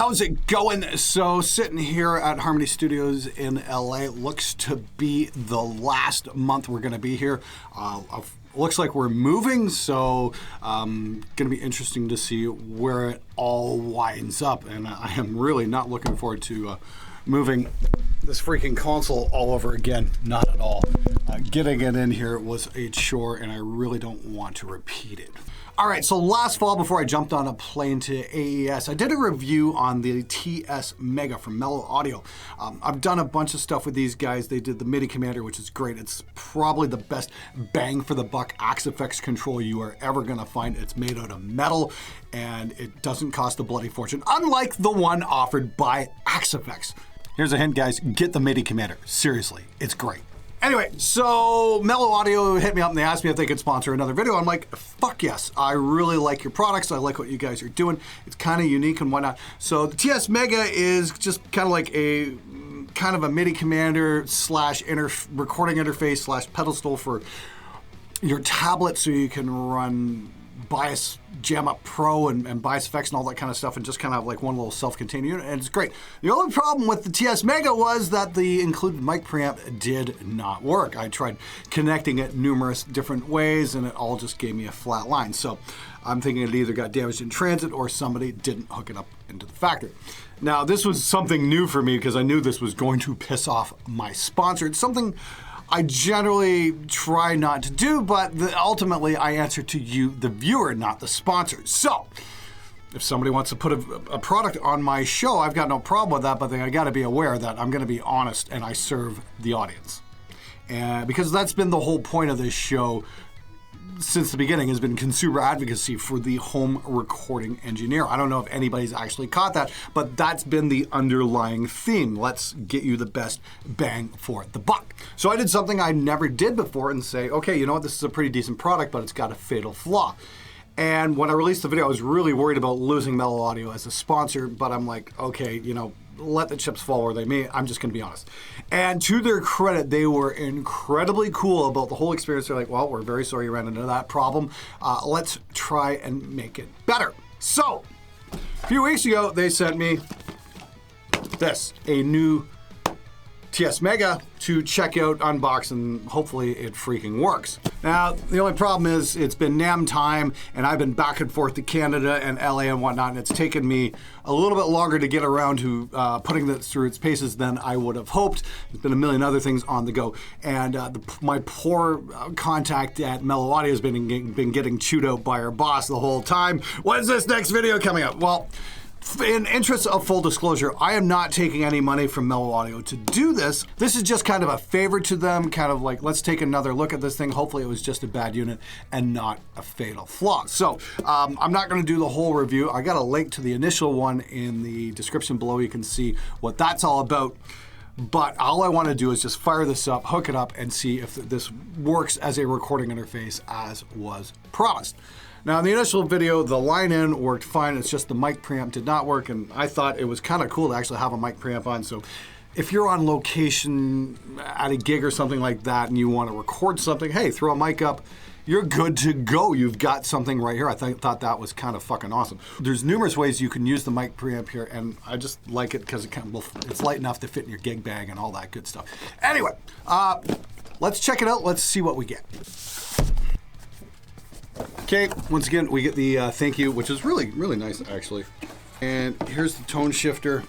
how's it going? So sitting here at Harmony Studios in LA, looks to be the last month we're going to be here. Looks like we're moving, so going to be interesting to see where it all winds up. And I am really not looking forward to moving this freaking console all over again. Not at all. Getting it in here was a chore, and I really don't want to repeat it. All right, so last fall, before I jumped on a plane to AES, I did a review on the TS Mega from Mellow Audio. I've done a bunch of stuff with these guys. They did the MIDI commander, which is great. It's probably the best bang for the buck AxeFx control you are ever gonna find. It's made out of metal, and it doesn't cost a bloody fortune, unlike the one offered by AxeFx. Here's a hint, guys, get the MIDI commander. Seriously, it's great. Anyway, so Mellow Audio hit me up and they asked me if they could sponsor another video. I'm like, fuck yes. I really like your products. I like what you guys are doing. It's kind of unique and whatnot. So the TS Mega is just kind of like a MIDI commander slash recording interface slash pedestal for your tablet, so you can run Bias Jam Up Pro and Bias Effects and all that kind of stuff, and just kind of have like one little self-contained unit, and it's great. The only problem with the TS Mega was that the included mic preamp did not work. I tried connecting it numerous different ways, and it all just gave me a flat line. So I'm thinking it either got damaged in transit or somebody didn't hook it up into the factory. Now, this was something new for me because I knew this was going to piss off my sponsor. It's something I generally try not to do, but ultimately I answer to you, the viewer, not the sponsor. So if somebody wants to put a product on my show, I've got no problem with that, but I got to be aware that I'm going to be honest and I serve the audience. And because that's been the whole point of this show since the beginning, has been consumer advocacy for the home recording engineer. I don't know if anybody's actually caught that, but that's been the underlying theme. Let's get you the best bang for the buck. So I did something I never did before and say, okay, you know what, this is a pretty decent product, but it's got a fatal flaw. And when I released the video, I was really worried about losing Mellow Audio as a sponsor, but I'm like, okay, you know, let the chips fall where they may. I'm just going to be honest. And to their credit, they were incredibly cool about the whole experience. They're like, well, we're very sorry you ran into that problem. Let's try and make it better. So a few weeks ago, they sent me this, a new TS Mega to check out, unbox, and hopefully it freaking works. Now, the only problem is it's been NAMM time, and I've been back and forth to Canada and LA and whatnot, and it's taken me a little bit longer to get around to putting this through its paces than I would have hoped. There's been a million other things on the go, and my poor contact at Mellow Audio has been getting chewed out by her boss the whole time. When's this next video coming up? Well, in interest of full disclosure, I am not taking any money from Mellow Audio to do this. This is just kind of a favor to them, kind of like, let's take another look at this thing. Hopefully it was just a bad unit and not a fatal flaw. So I'm not going to do the whole review. I got a link to the initial one in the description below. You can see what that's all about. But all I want to do is just fire this up, hook it up, and see if this works as a recording interface as was promised. Now, in the initial video, the line-in worked fine. It's just the mic preamp did not work, and I thought it was kind of cool to actually have a mic preamp on. So if you're on location at a gig or something like that and you want to record something, hey, throw a mic up. You're good to go. You've got something right here. I thought that was kind of fucking awesome. There's numerous ways you can use the mic preamp here, and I just like it because it's light enough to fit in your gig bag and all that good stuff. Anyway, let's check it out. Let's see what we get. Okay, once again, we get the thank you, which is really, really nice, actually. And here's the tone shifter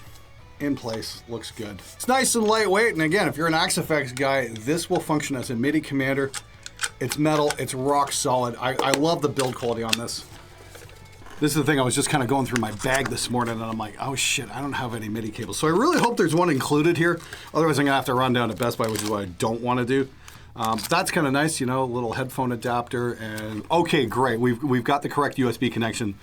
in place. Looks good. It's nice and lightweight, and again, if you're an AxeFx guy, this will function as a MIDI commander. It's metal, it's rock solid. I love the build quality on this. This is the thing, I was just kind of going through my bag this morning, and I'm like, oh shit, I don't have any MIDI cables. So I really hope there's one included here. Otherwise, I'm gonna have to run down to Best Buy, which is what I don't want to do. That's kind of nice, you know, a little headphone adapter, and okay, great. We've got the correct USB connection.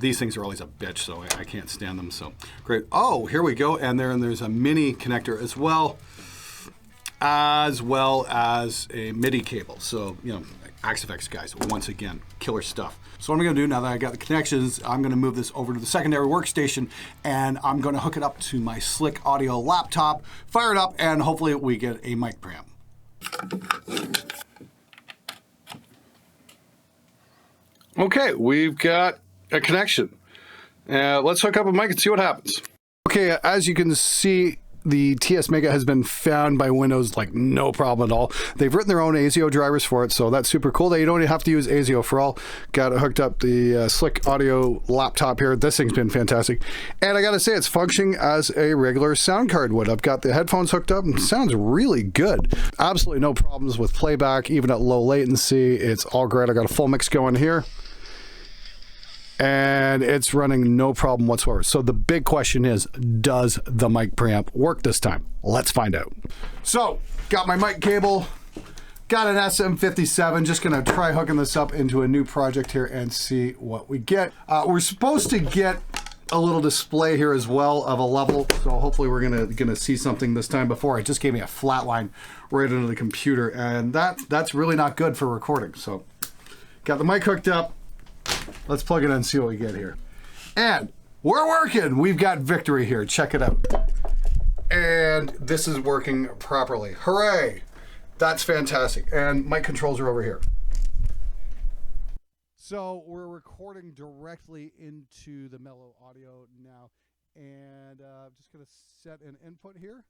These things are always a bitch, so I can't stand them, so great. Oh, here we go, and there's a mini connector as well as a MIDI cable. So, you know, AxeFx guys, once again, killer stuff. So what I'm gonna do now that I got the connections, I'm gonna move this over to the secondary workstation, and I'm gonna hook it up to my Slick Audio laptop, fire it up, and hopefully we get a mic preamp. Okay, we've got a connection. Let's hook up a mic and see what happens. Okay, as you can see, the TS Mega has been found by Windows like no problem at all. They've written their own ASIO drivers for it, so that's super cool that you don't even have to use ASIO for all. Got it hooked up the Slick Audio laptop here. This thing's been fantastic. And I gotta say, it's functioning as a regular sound card would. I've got the headphones hooked up and sounds really good. Absolutely no problems with playback, even at low latency. It's all great. I got a full mix going here. And it's running no problem whatsoever. So the big question is, does the mic preamp work this time? Let's find out. So, got my mic cable, got an SM57, just gonna try hooking this up into a new project here and see what we get. We're supposed to get a little display here as well of a level, so hopefully we're gonna see something this time. Before, it just gave me a flat line right into the computer, and that's really not good for recording. So, got the mic hooked up. Let's plug it in and see what we get here. And we're working. We've got victory here. Check it out. And this is working properly. Hooray. That's fantastic. And mic controls are over here. So we're recording directly into the Mellow Audio now. And I'm just going to set an input here.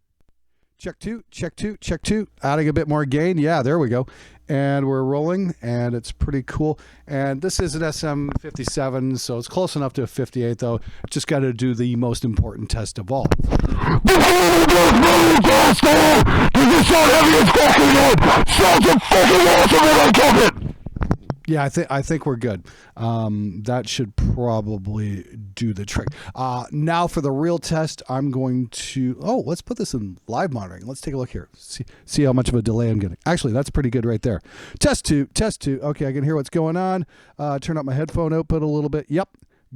Check two, check two, check two. Adding a bit more gain. Yeah, there we go. And we're rolling, and it's pretty cool. And this is an SM57, so it's close enough to a 58, though. Just got to do the most important test of all. Yeah, I think we're good. That should probably do the trick. Now for the real test, I'm going to... Oh, let's put this in live monitoring. Let's take a look here. See how much of a delay I'm getting. Actually, that's pretty good right there. Test two, test two. Okay, I can hear what's going on. Turn up my headphone output a little bit. Yep,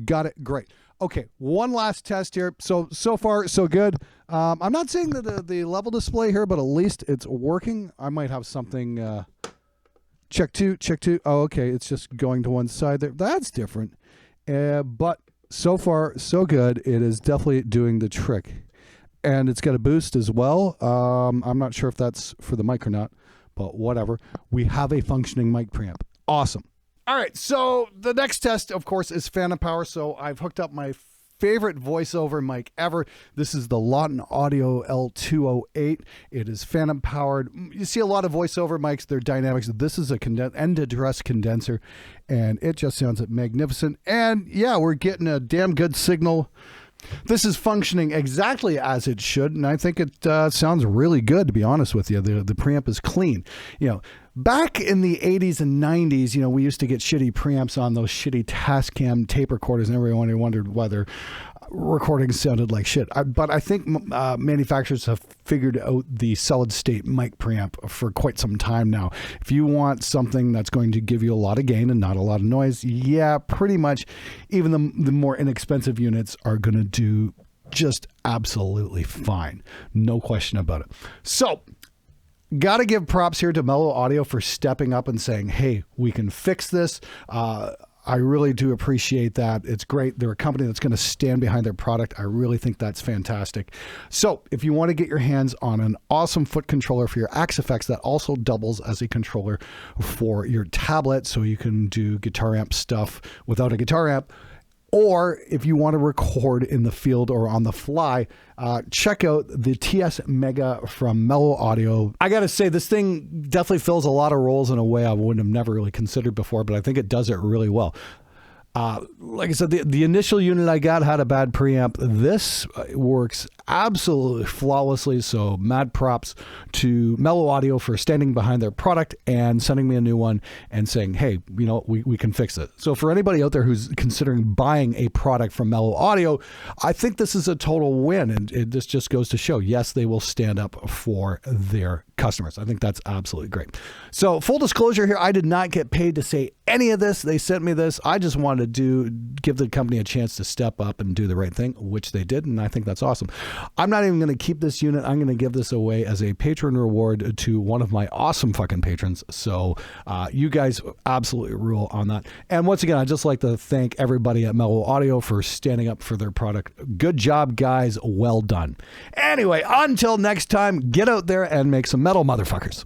got it. Great. Okay, one last test here. So far, so good. I'm not saying that the level display here, but at least it's working. I might have something... Check two, check two. Oh, okay, it's just going to one side there. That's different. But so far, so good. It is definitely doing the trick. And it's got a boost as well. I'm not sure if that's for the mic or not, but whatever. We have a functioning mic preamp. Awesome. All right, so the next test, of course, is phantom power. So I've hooked up my favorite voiceover mic ever. This is the Lawton Audio L208. It is phantom powered. You see a lot of voiceover mics, they're dynamics. This is a end address condenser, and it just sounds magnificent. And yeah, we're getting a damn good signal. This is functioning exactly as it should, and I think it sounds really good, to be honest with you. The preamp is clean. You know, back in the 80s and 90s, you know, we used to get shitty preamps on those shitty Tascam tape recorders, and everyone wondered whether recordings sounded like shit. But I think manufacturers have figured out the solid state mic preamp for quite some time now. If you want something that's going to give you a lot of gain and not a lot of noise, yeah, pretty much even the more inexpensive units are going to do just absolutely fine. No question about it. So, got to give props here to Mellow Audio for stepping up and saying, hey, we can fix this. I really do appreciate that. It's great. They're a company that's going to stand behind their product. I really think that's fantastic. So if you want to get your hands on an awesome foot controller for your AxeFx that also doubles as a controller for your tablet, so you can do guitar amp stuff without a guitar amp, or if you want to record in the field or on the fly, check out the TS Mega from Mellow Audio. I got to say, this thing definitely fills a lot of roles in a way I wouldn't have never really considered before, but I think it does it really well. Like I said, the initial unit I got had a bad preamp. This works absolutely flawlessly, so mad props to Mellow Audio for standing behind their product and sending me a new one and saying, hey, you know, we can fix it. So for anybody out there who's considering buying a product from Mellow Audio, I think this is a total win, and this just goes to show, yes, they will stand up for their customers. I think that's absolutely great. So full disclosure here, I did not get paid to say any of this. They sent me this. I just wanted to give the company a chance to step up and do the right thing, which they did, and I think that's awesome. I'm not even going to keep this unit. I'm going to give this away as a patron reward to one of my awesome fucking patrons. So you guys absolutely rule on that. And once again, I'd just like to thank everybody at Mellow Audio for standing up for their product. Good job, guys. Well done. Anyway, until next time, get out there and make some metal, motherfuckers.